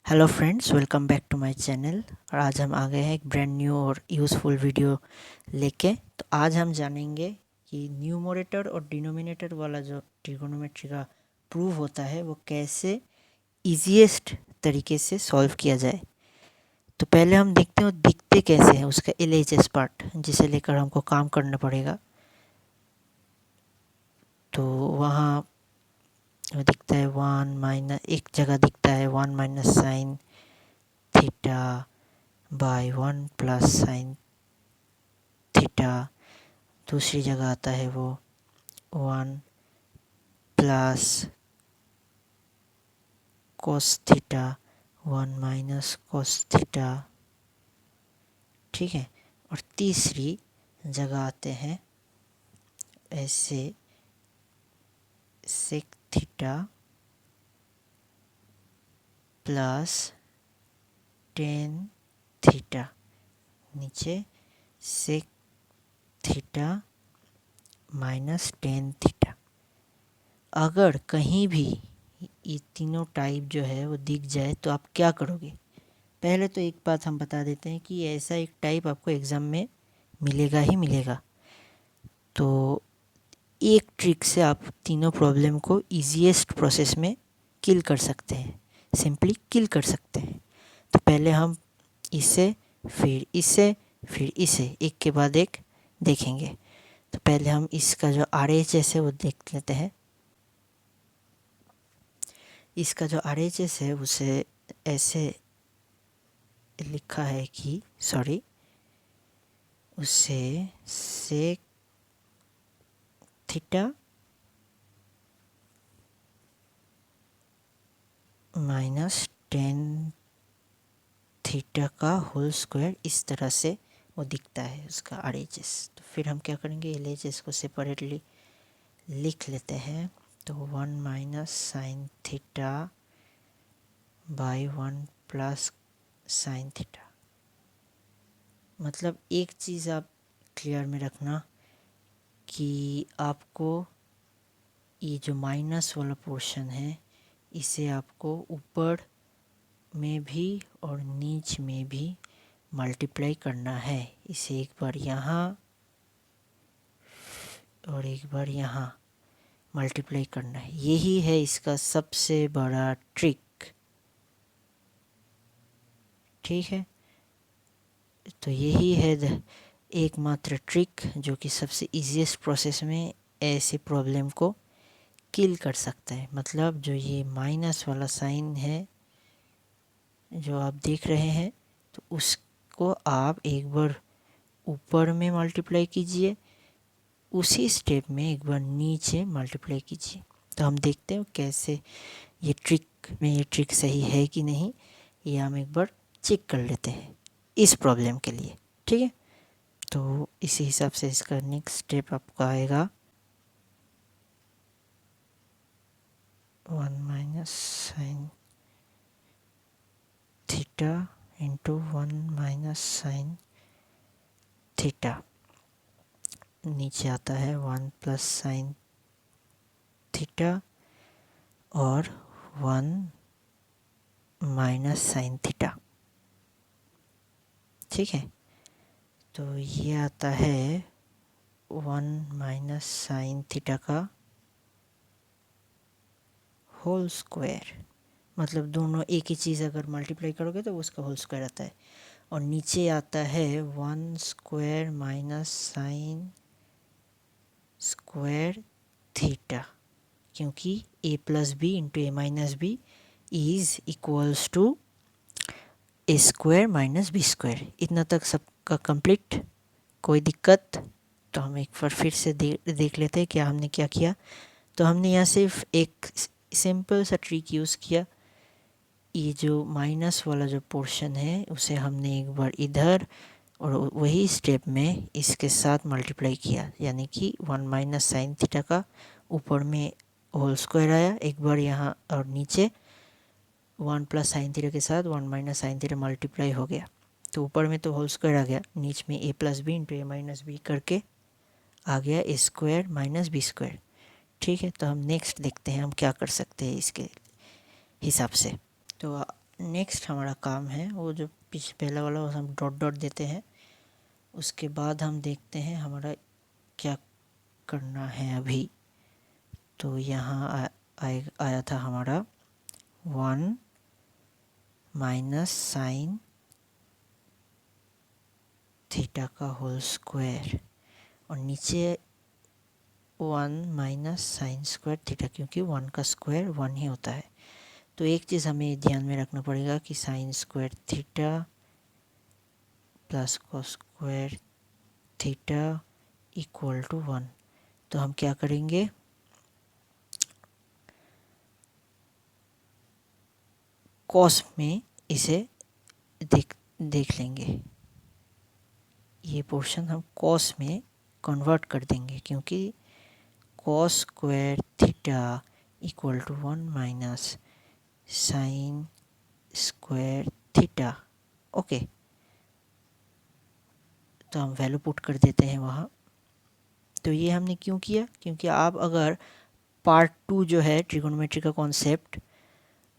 Hello friends, welcome back to my channel. और आज हम आ गए हैं एक ब्रांड न्यू और यूज़फुल वीडियो लेके। तो आज हम जानेंगे कि न्यूमरेटर और डिनोमिनेटर वाला जो ट्रिगोनोमेट्री का प्रूव होता है वो कैसे इजीएस्ट तरीके से सॉल्व किया जाए। तो पहले हम देखते हैं वो दिखते कैसे हैं, उसका एलएचएस पार्ट जिसे लेकर हमको काम करना पड़ेगा। तो वहाँ वो दिखता है वन माइनस, एक जगह दिखता है one minus sine theta by one plus sine theta. दूसरी जगह आता है वो one plus cos theta one minus cos theta, ठीक है। और तीसरी जगह आते हैं ऐसे sec theta plus tan theta, नीचे sec theta minus ten theta. अगर कहीं भी ये तीनों टाइप जो है वो दिख जाए तो आप क्या करोगे? पहले तो एक बात हम बता देते हैं कि ऐसा एक टाइप आपको एग्ज़ाम में मिलेगा ही मिलेगा। तो एक ट्रिक से आप तीनों प्रॉब्लम को ईजीएस्ट प्रोसेस में किल कर सकते हैं, सिंपली किल कर सकते हैं। तो पहले हम इसे, फिर इसे, फिर इसे एक के बाद एक देखेंगे। तो पहले हम इसका जो RHS है वो देख लेते हैं। इसका जो RHS है उसे ऐसे लिखा है कि उसे sec theta minus ten theta का होल स्क्वायर, इस तरह से वो दिखता है उसका RHS। तो फिर हम क्या करेंगे, LHS को सेपरेटली लिख लेते हैं। तो one minus sine theta by one plus sine theta. मतलब एक चीज़ आप क्लियर में रखना कि आपको ये जो माइनस वाला पोर्शन है इसे आपको ऊपर में भी और नीच में भी मल्टीप्लाई करना है। इसे एक बार यहाँ और एक बार यहाँ मल्टीप्लाई करना है। यही है इसका सबसे बड़ा ट्रिक, ठीक है। तो यही है एकमात्र ट्रिक जो कि सबसे इजीएस्ट प्रोसेस में ऐसे प्रॉब्लम को किल कर सकता है। मतलब जो ये माइनस वाला साइन है जो आप देख रहे हैं, तो उसको आप एक बार ऊपर में मल्टीप्लाई कीजिए, उसी स्टेप में एक बार नीचे मल्टीप्लाई कीजिए। तो हम देखते हैं कैसे ये ट्रिक सही है कि नहीं, ये हम एक बार चेक कर लेते हैं इस प्रॉब्लम के लिए, ठीक है। तो इसी हिसाब से इसका नेक्स्ट स्टेप आपका आएगा one minus sine theta into one minus sine theta, नीचे आता है वन प्लस साइन थीटा और वन माइनस साइन थीटा, ठीक है। तो ये आता है वन माइनस साइन थीटा का होल स्क्वायर। मतलब दोनों एक ही चीज़ अगर मल्टीप्लाई करोगे तो उसका होल स्क्वायर आता है। और नीचे आता है one square minus sine square theta, क्योंकि a plus B into A minus B is equals to A square minus B square. इतना तक सबका कंप्लीट, कोई दिक्कत? तो हम एक बार फिर से देख लेते हैं क्या हमने क्या किया। तो हमने यहाँ सिर्फ एक सिंपल सा ट्रिक यूज़ किया। ये जो माइनस वाला जो पोर्शन है उसे हमने एक बार इधर और वही स्टेप में इसके साथ मल्टीप्लाई किया, यानी कि वन माइनस साइन थीटा का ऊपर में होल स्क्वायर आया एक बार यहाँ, और नीचे वन प्लस साइन थीटा के साथ one minus sine theta multiply हो गया। तो ऊपर में तो होल स्क्वायर आ गया, नीच में A plus B into A minus B करके आ गया ए स्क्वायर माइनस बी स्क्वायर, ठीक है। तो हम नेक्स्ट देखते हैं हम क्या कर सकते हैं इसके हिसाब से। तो नेक्स्ट हमारा काम है वो जो पीछे पहला वाला हम डॉट डॉट देते हैं, उसके बाद हम देखते हैं हमारा क्या करना है अभी। तो यहाँ आया था हमारा 1 माइनस साइन थीटा का होल स्क्वायर, और नीचे 1 माइनस साइन स्क्वायर थीटा, क्योंकि 1 का स्क्वायर 1 ही होता है। तो एक चीज़ हमें ध्यान में रखना पड़ेगा कि sine square theta plus cos square theta equal to 1। तो हम क्या करेंगे, कॉस में इसे देख लेंगे, ये पोर्शन हम कॉस में कन्वर्ट कर देंगे, क्योंकि cos square theta equal to 1 minus sine square theta. Okay, तो हम वैल्यू पुट कर देते हैं वहाँ। तो ये हमने क्यों किया, क्योंकि आप अगर पार्ट 2 जो है ट्रिगोनोमेट्री का कॉन्सेप्ट,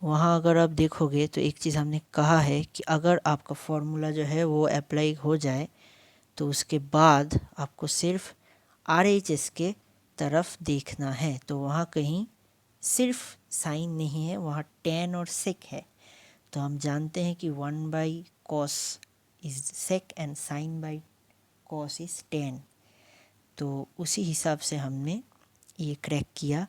वहाँ अगर आप देखोगे तो एक चीज़ हमने कहा है कि अगर आपका फॉर्मूला जो है वो अप्लाई हो जाए तो उसके बाद आपको सिर्फ RHS के तरफ देखना है। तो वहाँ कहीं सिर्फ साइन नहीं है, वहाँ tan और sec है। तो हम जानते हैं कि 1 by cos is sec and sine by cos is tan। तो उसी हिसाब से हमने ये क्रैक किया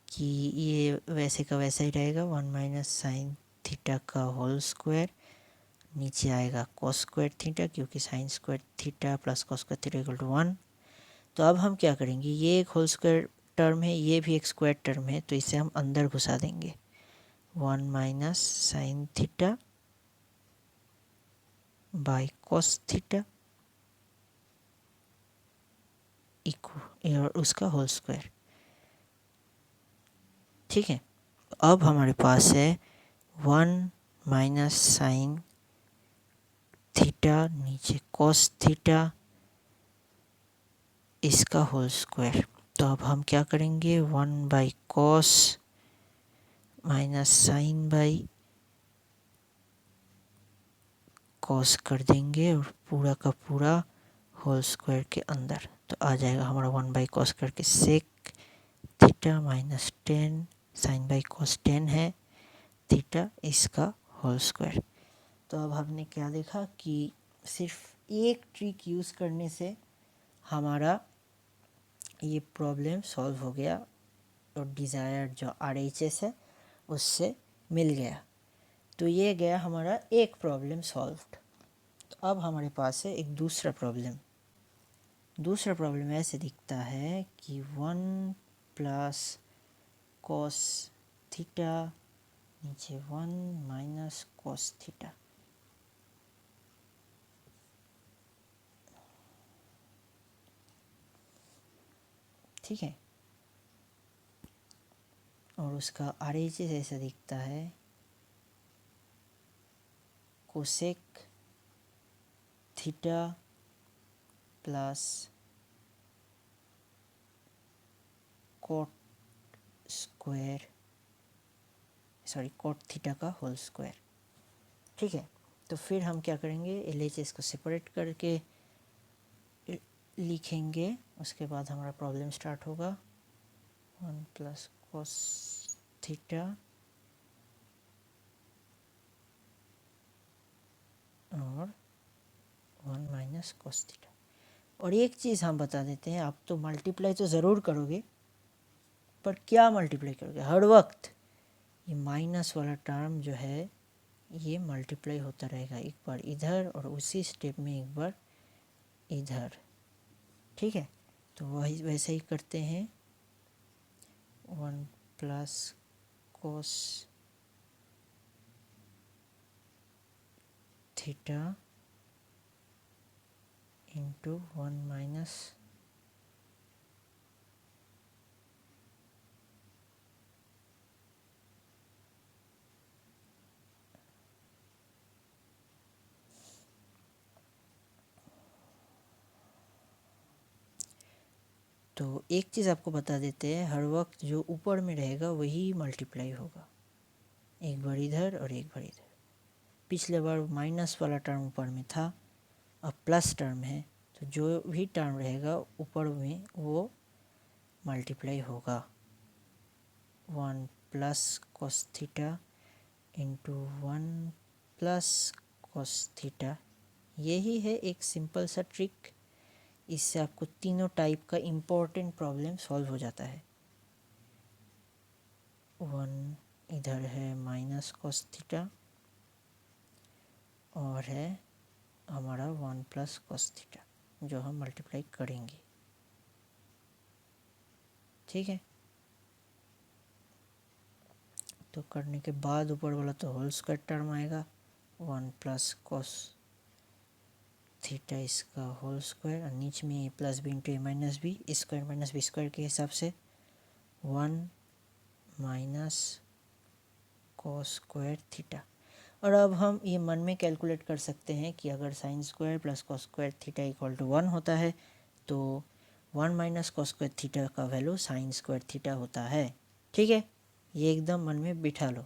कि ये वैसे का वैसा ही रहेगा, 1 माइनस साइन थीटा का होल स्क्वायर, नीचे आएगा कॉस स्क्वायर थीटा, क्योंकि sine square theta plus cos square theta equal to 1। तो अब हम क्या करेंगे, ये एक होल स्क्वायर टर्म है, ये भी एक स्क्वायर टर्म है, तो इसे हम अंदर घुसा देंगे। 1 minus sine theta by cos theta equal और उसका होल स्क्वायर। ठीक है, अब हमारे पास है 1 माइनस साइन थीटा, नीचे कॉस थीटा, इसका होल स्क्वायर। तो अब हम क्या करेंगे, 1 by cos minus sine by cos कर देंगे और पूरा का पूरा होल स्क्वायर के अंदर। तो आ जाएगा हमारा 1 बाई कॉस करके sec theta minus 10 sine by cos 10 है थीटा, इसका होल स्क्वायर। तो अब हमने क्या देखा कि सिर्फ एक ट्रिक यूज़ करने से हमारा ये प्रॉब्लम सॉल्व हो गया और डिज़ायर्ड जो RHS है उससे मिल गया। तो ये गया हमारा एक प्रॉब्लम सॉल्व्ड। तो अब हमारे पास है एक दूसरा प्रॉब्लम। दूसरा प्रॉब्लम ऐसे दिखता है कि 1 प्लस कॉस थीटा, नीचे 1 माइनस कॉस थीटा। ठीक है, और उसका RHS ऐसा दिखता है, cosec theta plus coat square, sorry cot theta का होल स्क्वायर। ठीक है, तो फिर हम क्या करेंगे, LHS को सेपरेट करके लिखेंगे, उसके बाद हमारा प्रॉब्लम स्टार्ट होगा। 1 प्लस कॉस थीटा और 1 माइनस कॉस थीटा। और एक चीज़ हम बता देते हैं, आप तो मल्टीप्लाई तो ज़रूर करोगे, पर क्या मल्टीप्लाई करोगे, हर वक्त ये माइनस वाला टर्म जो है ये मल्टीप्लाई होता रहेगा, एक बार इधर और उसी स्टेप में एक बार इधर। ठीक है, तो वही वैसे ही करते हैं। 1 plus cos theta into 1 minus तो एक चीज़ आपको बता देते हैं, हर वक्त जो ऊपर में रहेगा वही मल्टीप्लाई होगा। एक बार इधर और एक बार इधर। पिछले बार माइनस वाला टर्म ऊपर में था, अब प्लस टर्म है, तो जो भी टर्म रहेगा ऊपर में वो मल्टीप्लाई होगा। 1 plus cos theta into 1 plus cos theta. यही है एक सिंपल सा ट्रिक, इससे आपको तीनों टाइप का इम्पोर्टेंट प्रॉब्लम सॉल्व हो जाता है। 1 इधर है माइनस cos थीटा और है हमारा 1 प्लस cos थीटा जो हम मल्टीप्लाई करेंगे। ठीक है, तो करने के बाद ऊपर वाला तो होल स्क्वायर टर्म आएगा, 1 प्लस cos थीटा इसका होल स्क्वायर, और नीचे में A plus B into A minus B, square minus B square के हिसाब से 1 माइनस cos स्क्वायर थीटा। और अब हम ये मन में कैलकुलेट कर सकते हैं कि अगर sine square plus cos square theta equal to 1 होता है तो 1 माइनस cos स्क्वायर थीटा का वैल्यू साइन स्क्वायर थीटा होता है। ठीक है, ये एकदम मन में बिठा लो।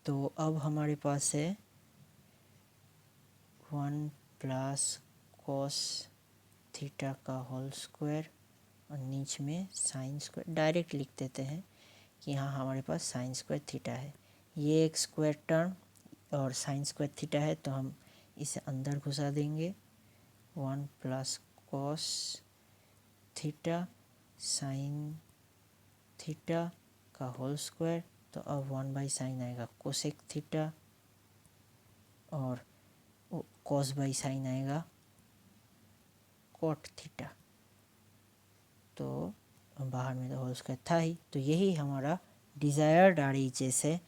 तो अब हमारे पास है 1 प्लस cos थीटा का होल स्क्वायर और नीच में साइन स्क्वायर। डायरेक्ट लिख देते हैं कि यहाँ हमारे पास साइन स्क्वायर थीटा है, ये एक स्क्वायर टर्म और साइन स्क्वायर थीटा है, तो हम इसे अंदर घुसा देंगे। 1 plus cos theta sine theta का होल स्क्वायर, तो अब 1 बाई साइन आएगा कोसेक थीटा और cos बाई साइन आएगा कॉट थीटा। तो बाहर में तो होल स्क्वायर था ही, तो यही हमारा डिज़ायर्ड RHS है।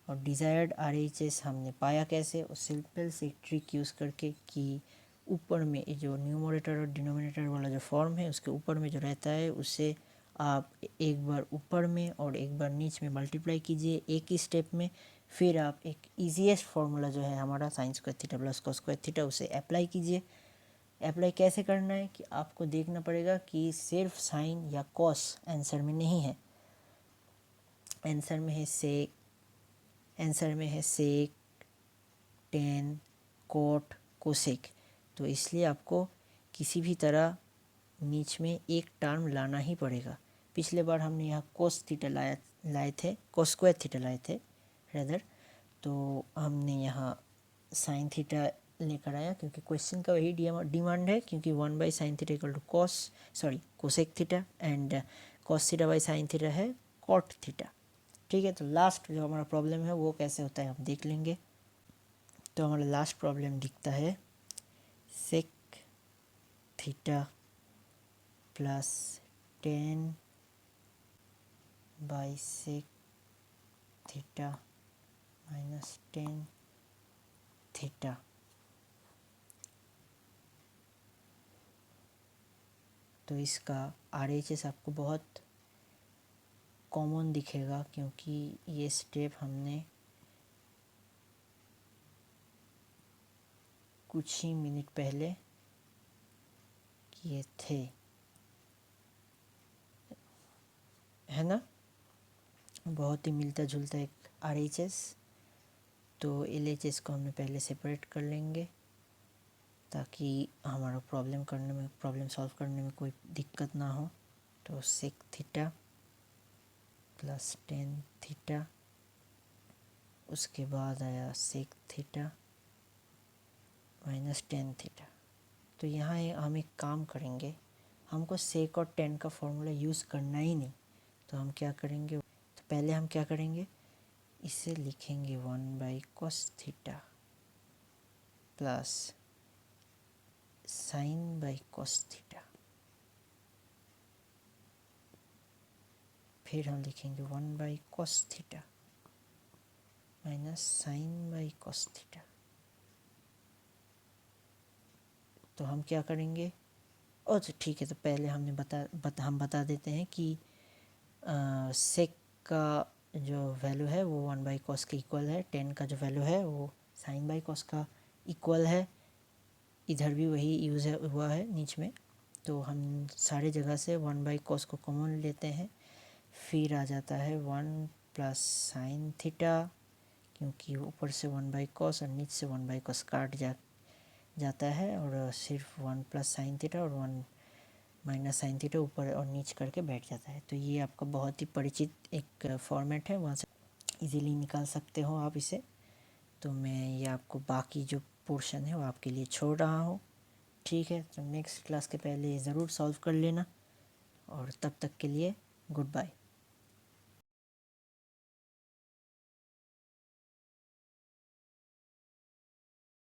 और डिज़ायर्ड RHS हमने पाया कैसे, उस सिंपल से ट्रिक यूज़ करके कि ऊपर में जो न्यूमरेटर और डिनोमिनेटर वाला जो फॉर्म है उसके ऊपर में जो रहता है उससे आप एक बार ऊपर में और एक बार नीचे में मल्टीप्लाई कीजिए एक ही स्टेप में, फिर आप एक ईजीएस्ट फार्मूला जो है हमारा sign square theta plus cos square theta उसे अप्लाई कीजिए। अप्लाई कैसे करना है कि आपको देखना पड़ेगा कि सिर्फ साइन या कॉस आंसर में नहीं है, आंसर में है सेक, आंसर में है सेक, टेन, कोट, कोसेक। तो इसलिए आपको किसी भी तरह नीच में एक टर्म लाना ही पड़ेगा। पिछले बार हमने यहाँ कोस थीटा लाए थे, कोस स्क्वायर थीटा लाए थे रेदर, तो हमने यहाँ साइन थीटा लेकर आया क्योंकि क्वेश्चन का वही डिमांड है, क्योंकि 1 by sine theta equal to cosec theta and cos theta by sine theta है कॉट थीटा। ठीक है, तो लास्ट जो हमारा प्रॉब्लम है वो कैसे होता है हम देख लेंगे। तो हमारा लास्ट प्रॉब्लम दिखता है sec theta plus 10 by sec theta minus 10 theta. तो इसका RHS आपको बहुत कॉमन दिखेगा क्योंकि ये स्टेप हमने कुछ ही मिनट पहले किए थे, है ना। बहुत ही मिलता जुलता एक RHS। तो LHS को हमने पहले सेपरेट कर लेंगे ताकि हमारा प्रॉब्लम सॉल्व करने में कोई दिक्कत ना हो। तो सेक थीटा प्लस 10 थीटा, उसके बाद आया सेक थीटा माइनस 10 थीटा। तो यहाँ हम एक काम करेंगे, हमको सेक और 10 का फॉर्मूला यूज़ करना ही नहीं, तो हम क्या करेंगे, तो पहले हम क्या करेंगे, इसे लिखेंगे 1 by cos theta plus sine by cos theta, फिर हम लिखेंगे 1 by cos theta minus sine by cos theta. तो हम क्या करेंगे, तो ठीक है, तो पहले हमने हम बता देते हैं कि सेक का जो वैल्यू है वो 1/cos के इक्वल है, tan का जो वैल्यू है वो sin/cos का इक्वल है। इधर भी वही यूज़ हुआ है नीच में, तो हम सारी जगह से 1/cos को कॉमन लेते हैं, फिर आ जाता है 1 + sin थीटा, क्योंकि ऊपर से 1/cos और नीचे से 1/cos काट जाता है, और सिर्फ 1 + sin थीटा और 1 - sin थीटा ऊपर और नीचे करके बैठ जाता है। तो ये आपका बहुत ही परिचित एक फॉर्मेट है, वहाँ से इजीली निकाल सकते हो आप इसे। तो मैं ये आपको बाकी जो पोर्शन है वो आपके लिए छोड़ रहा हूँ। ठीक है, तो नेक्स्ट क्लास के पहले ज़रूर सॉल्व कर लेना, और तब तक के लिए गुड बाय।